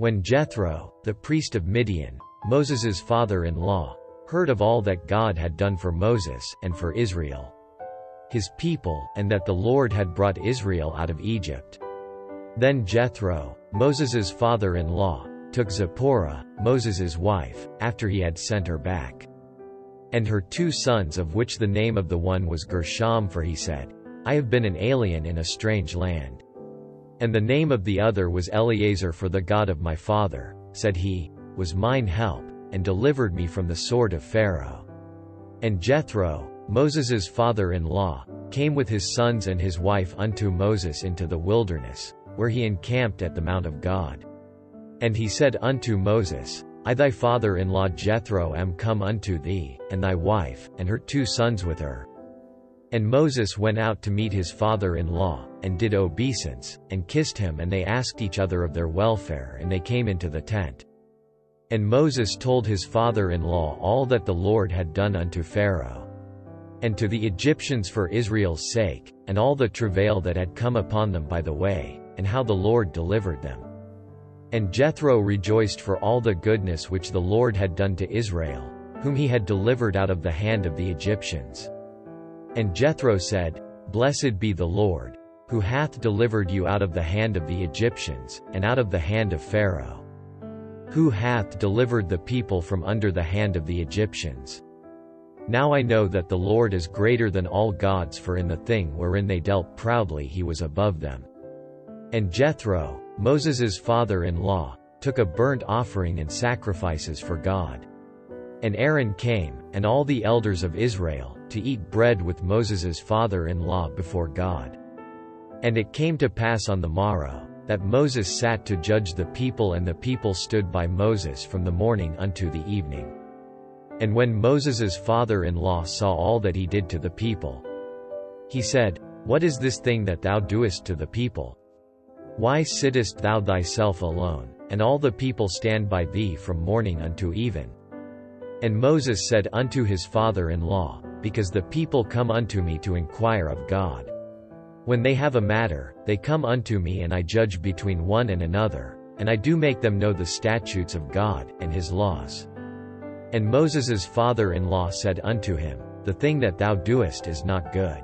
When Jethro, the priest of Midian, Moses's father-in-law, heard of all that God had done for Moses and for Israel, his people, and that the Lord had brought Israel out of Egypt. Then Jethro, Moses's father-in-law, took Zipporah, Moses's wife, after he had sent her back, and her 2 sons, of which the name of the one was Gershom, for he said, I have been an alien in a strange land. And the name of the other was Eleazar, for the God of my father, said he, was mine help, and delivered me from the sword of Pharaoh. And Jethro, Moses's father-in-law, came with his sons and his wife unto Moses into the wilderness, where he encamped at the mount of God. And he said unto Moses, I thy father-in-law Jethro am come unto thee, and thy wife, and her 2 sons with her. And Moses went out to meet his father-in-law, and did obeisance, and kissed him, and they asked each other of their welfare, and they came into the tent. And Moses told his father-in-law all that the Lord had done unto Pharaoh, and to the Egyptians for Israel's sake, and all the travail that had come upon them by the way, and how the Lord delivered them. And Jethro rejoiced for all the goodness which the Lord had done to Israel, whom he had delivered out of the hand of the Egyptians. And Jethro said, Blessed be the Lord, who hath delivered you out of the hand of the Egyptians, and out of the hand of Pharaoh, who hath delivered the people from under the hand of the Egyptians. Now I know that the Lord is greater than all gods, for in the thing wherein they dealt proudly he was above them. And Jethro, Moses's father-in-law, took a burnt offering and sacrifices for God. And Aaron came, and all the elders of Israel, to eat bread with Moses's father-in-law before God. And it came to pass on the morrow, that Moses sat to judge the people, and the people stood by Moses from the morning unto the evening. And when Moses's father-in-law saw all that he did to the people, he said, What is this thing that thou doest to the people? Why sittest thou thyself alone, and all the people stand by thee from morning unto even? And Moses said unto his father-in-law, Because the people come unto me to inquire of God. When they have a matter, they come unto me, and I judge between one and another, and I do make them know the statutes of God, and his laws. And Moses's father-in-law said unto him, The thing that thou doest is not good.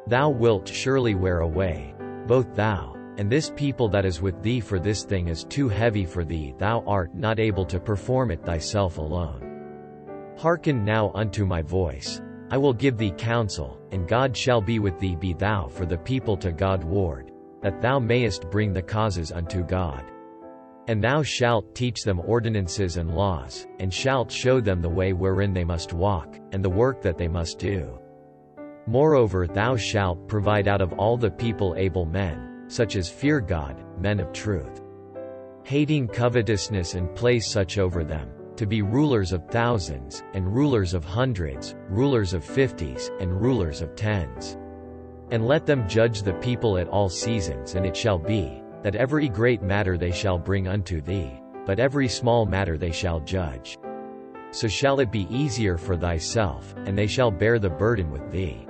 Thou wilt surely wear away, both thou, and this people that is with thee, for this thing is too heavy for thee, thou art not able to perform it thyself alone. Hearken now unto my voice. I will give thee counsel, and God shall be with thee. Be thou for the people to God ward, that thou mayest bring the causes unto God. And thou shalt teach them ordinances and laws, and shalt show them the way wherein they must walk, and the work that they must do. Moreover, thou shalt provide out of all the people able men, such as fear God, men of truth, hating covetousness, and place such over them, to be rulers of thousands, and rulers of hundreds, rulers of 50s, and rulers of 10s. And let them judge the people at all seasons, and it shall be, that every great matter they shall bring unto thee, but every small matter they shall judge. So shall it be easier for thyself, and they shall bear the burden with thee.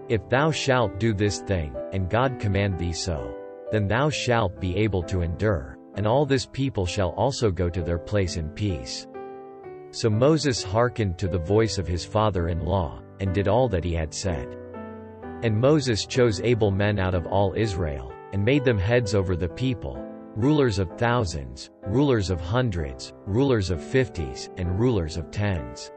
If thou shalt do this thing, and God command thee so, then thou shalt be able to endure, and all this people shall also go to their place in peace. So Moses hearkened to the voice of his father-in-law, and did all that he had said. And Moses chose able men out of all Israel, and made them heads over the people, rulers of thousands, rulers of hundreds, rulers of 50s, and rulers of 10s.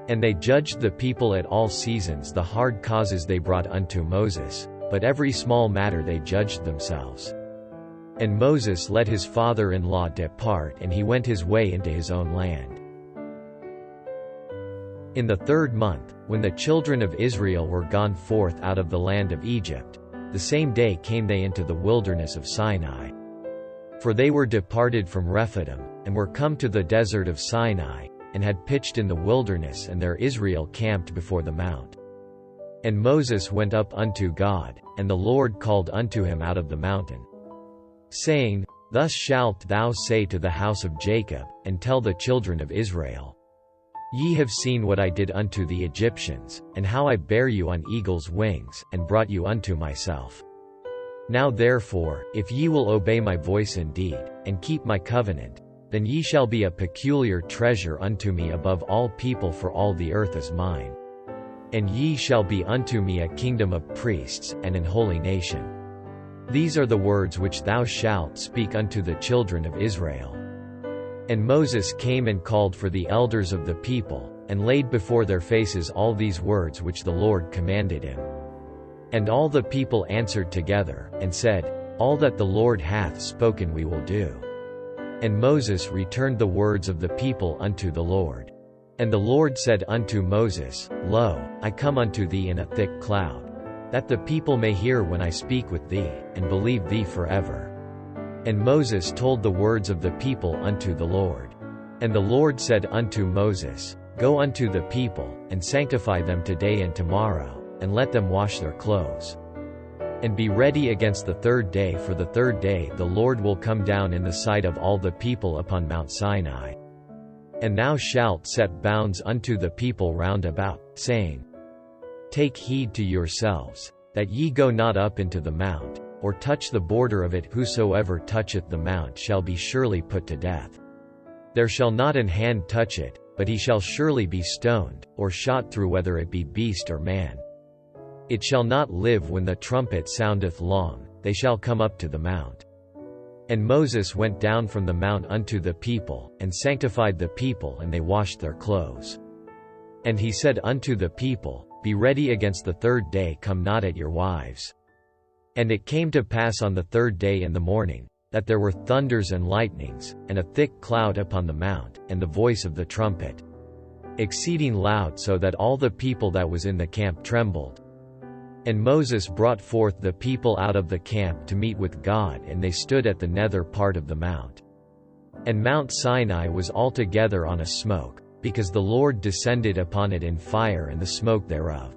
And they judged the people at all seasons the hard causes they brought unto Moses, but every small matter they judged themselves. And Moses let his father-in-law depart, and he went his way into his own land. In the 3rd month, when the children of Israel were gone forth out of the land of Egypt, the same day came they into the wilderness of Sinai. For they were departed from Rephidim, and were come to the desert of Sinai, and had pitched in the wilderness, and there Israel camped before the mount. And Moses went up unto God, and the Lord called unto him out of the mountain, saying, Thus shalt thou say to the house of Jacob, and tell the children of Israel, Ye have seen what I did unto the Egyptians, and how I bare you on eagle's wings, and brought you unto myself. Now therefore, if ye will obey my voice indeed, and keep my covenant, then ye shall be a peculiar treasure unto me above all people, for all the earth is mine. And ye shall be unto me a kingdom of priests, and an holy nation. These are the words which thou shalt speak unto the children of Israel. And Moses came and called for the elders of the people, and laid before their faces all these words which the Lord commanded him. And all the people answered together, and said, All that the Lord hath spoken we will do. And Moses returned the words of the people unto the Lord. And the Lord said unto Moses, Lo, I come unto thee in a thick cloud, that the people may hear when I speak with thee, and believe thee forever. And Moses told the words of the people unto the Lord. And the Lord said unto Moses, Go unto the people, and sanctify them today and tomorrow, and let them wash their clothes. And be ready against the third day, for the third day the Lord will come down in the sight of all the people upon Mount Sinai. And thou shalt set bounds unto the people round about, saying, Take heed to yourselves, that ye go not up into the mount, or touch the border of it. Whosoever toucheth the mount shall be surely put to death. There shall not an hand touch it, but he shall surely be stoned, or shot through, whether it be beast or man. It shall not live when the trumpet soundeth long, they shall come up to the mount. And Moses went down from the mount unto the people, and sanctified the people, and they washed their clothes. And he said unto the people, Be ready against the third day, come not at your wives. And it came to pass on the third day in the morning, that there were thunders and lightnings, and a thick cloud upon the mount, and the voice of the trumpet, exceeding loud, so that all the people that was in the camp trembled. And Moses brought forth the people out of the camp to meet with God, and they stood at the nether part of the mount. And Mount Sinai was altogether on a smoke, because the Lord descended upon it in fire, and the smoke thereof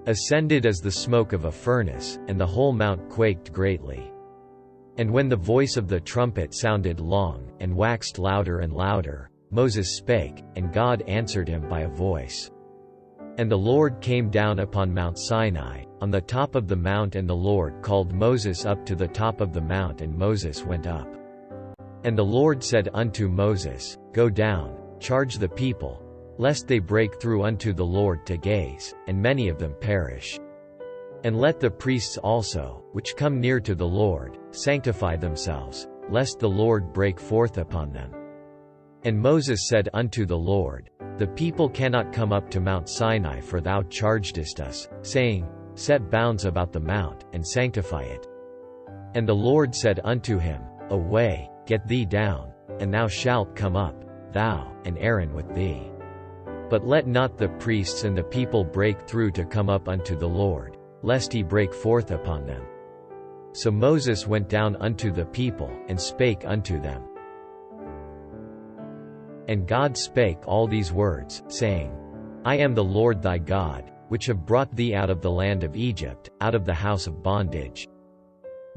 ascended as the smoke of a furnace, and the whole mount quaked greatly. And when the voice of the trumpet sounded long, and waxed louder and louder, Moses spake, and God answered him by a voice. And the Lord came down upon Mount Sinai, on the top of the mount, and the Lord called Moses up to the top of the mount, and Moses went up. And the Lord said unto Moses, Go down, charge the people, lest they break through unto the Lord to gaze, and many of them perish. And let the priests also, which come near to the Lord, sanctify themselves, lest the Lord break forth upon them. And Moses said unto the Lord, The people cannot come up to Mount Sinai, for thou chargedest us, saying, Set bounds about the mount, and sanctify it. And the Lord said unto him, Away, get thee down, and thou shalt come up, thou, and Aaron with thee. But let not the priests and the people break through to come up unto the Lord, lest he break forth upon them. So Moses went down unto the people, and spake unto them. And God spake all these words, saying, I am the Lord thy God, which have brought thee out of the land of Egypt, out of the house of bondage.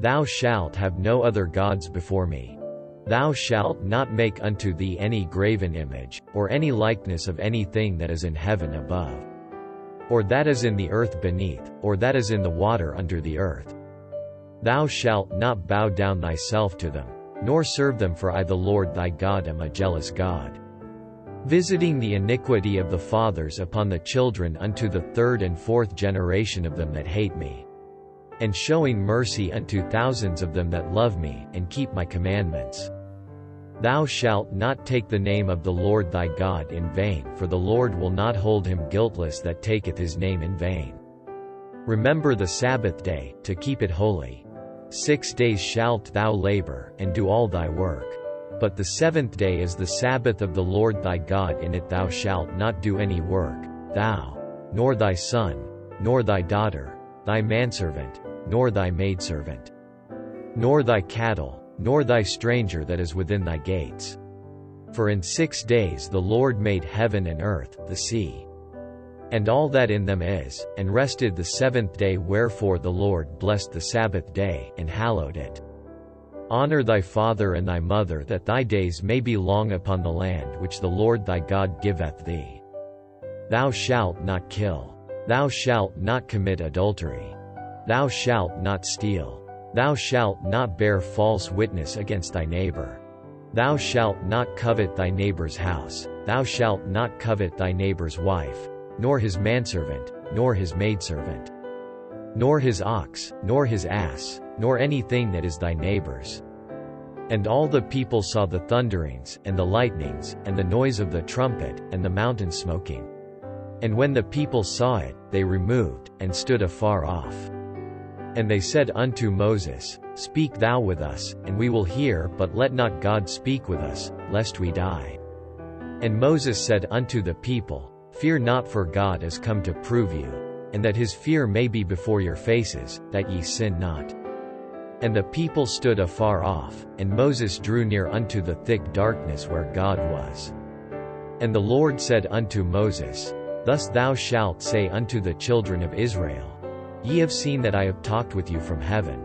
Thou shalt have no other gods before me. Thou shalt not make unto thee any graven image, or any likeness of anything that is in heaven above, or that is in the earth beneath, or that is in the water under the earth. Thou shalt not bow down thyself to them, nor serve them, for I the Lord thy God am a jealous God, visiting the iniquity of the fathers upon the children unto the third and fourth generation of them that hate me, and showing mercy unto thousands of them that love me, and keep my commandments. Thou shalt not take the name of the Lord thy God in vain, for the Lord will not hold him guiltless that taketh his name in vain. Remember the Sabbath day, to keep it holy. 6 days shalt thou labor, and do all thy work. But the seventh day is the Sabbath of the Lord thy God. In it thou shalt not do any work, thou, nor thy son, nor thy daughter, thy manservant, nor thy maidservant, nor thy cattle, nor thy stranger that is within thy gates. For in 6 days the Lord made heaven and earth, the sea, and all that in them is, and rested the seventh day. Wherefore the Lord blessed the Sabbath day, and hallowed it. Honor thy father and thy mother, that thy days may be long upon the land which the Lord thy God giveth thee. Thou shalt not kill. Thou shalt not commit adultery. Thou shalt not steal. Thou shalt not bear false witness against thy neighbor. Thou shalt not covet thy neighbor's house. Thou shalt not covet thy neighbor's wife, nor his manservant, nor his maidservant, nor his ox, nor his ass, nor anything that is thy neighbor's. And all the people saw the thunderings, and the lightnings, and the noise of the trumpet, and the mountain smoking. And when the people saw it, they removed, and stood afar off. And they said unto Moses, Speak thou with us, and we will hear, but let not God speak with us, lest we die. And Moses said unto the people, Fear not, for God is come to prove you, and that his fear may be before your faces, that ye sin not. And the people stood afar off, and Moses drew near unto the thick darkness where God was. And the Lord said unto Moses, Thus thou shalt say unto the children of Israel, Ye have seen that I have talked with you from heaven.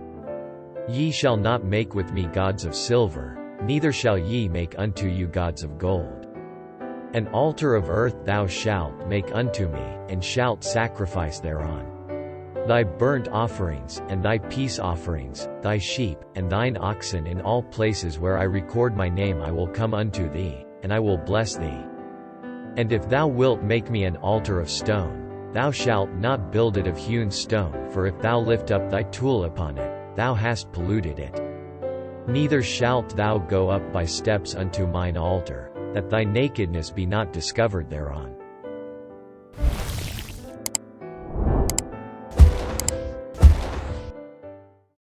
Ye shall not make with me gods of silver, neither shall ye make unto you gods of gold. An altar of earth thou shalt make unto me, and shalt sacrifice thereon thy burnt offerings, and thy peace offerings, thy sheep, and thine oxen. In all places where I record my name I will come unto thee, and I will bless thee. And if thou wilt make me an altar of stone, thou shalt not build it of hewn stone, for if thou lift up thy tool upon it, thou hast polluted it. Neither shalt thou go up by steps unto mine altar, that thy nakedness be not discovered thereon.